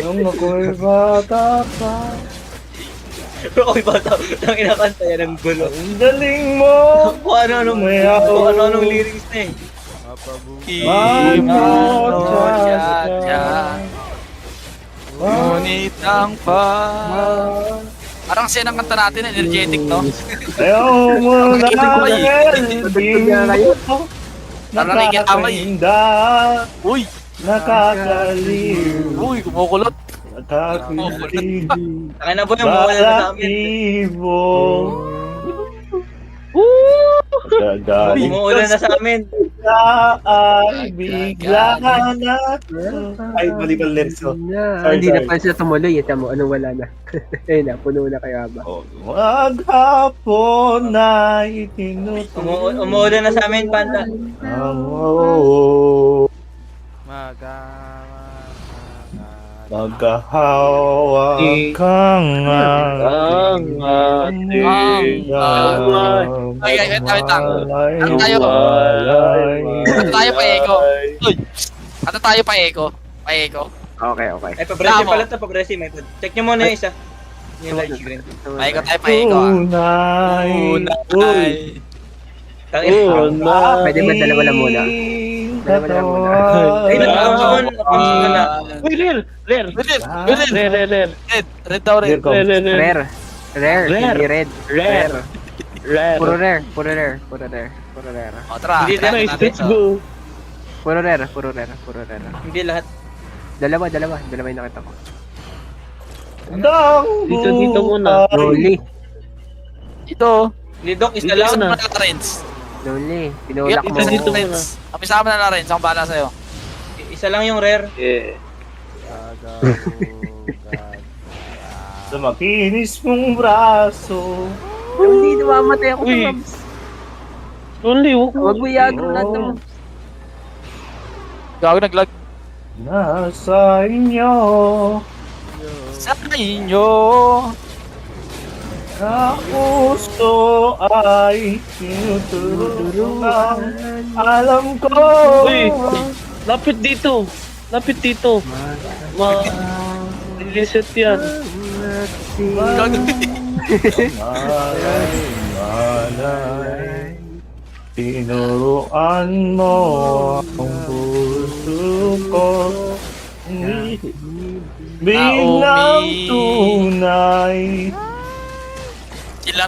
Nung ako'y bata pa. Okay ba ito? Ang inakanta yan ng gulo. Ang galing mo. Kung ano-anong lyrics na eh. Mano, Ngunit ang parang siya ng kanta natin, energetic, no? ayaw mo na Parang nakikiamay. Uy! Nakakaliw. Uy, kumukulot. Nakakaliw. Ang na po yung mawala na sa amin. Umuulan na sa amin. Ay, bigla na. Ay, mali pala lyrics ko. Hindi na pa siya tumuloy. Ito mo, ano wala na. Ayun na, puno na kaya ba? Maghapon na itinutuloy. Umuulan na sa amin, Panda. Maghahawak kang ating Ay, ano tayo? Ano tayo pa Eko? Uy! Ano tayo pa Eko? Pa Eko? Okay, okay. Ay, pabresi pala ito, pabresi. Check nyo muna yung isa. Yung light green. Pa Eko tayo pa Eko ah. Unay! Pwede ba dalawa lang muna? Dalawa lang muna. Ay, nakakamsaon na. Uy, rare! Red daw red. Rare. Hindi red. Rare. Puro rare. O tara, Hindi try na, natin Let's to. go! Puro rare. Hindi lahat. Dalawa yung nakita ko. Dito muna. Lonely. Ito. Lidok, isa Dito lang. na. Ano na Renz? Lonely. Yup, Pinulak mo. isa dito muna. Renz. Kapisa mo na na Renz, ang bala sa'yo. Isa lang yung rare. Yeah. Sa makinis mong braso. Hindi namamatay ako. Uy. Mams. Only, Huwag mo yagro lahat naman. Gago naglag. Nasa inyo. Sa inyo. Na puso ay tinuturuan. Alam ko. Uy! Lapit dito! Reset yan. Malay, tinuruan mo ang puso ko. Biglang tunay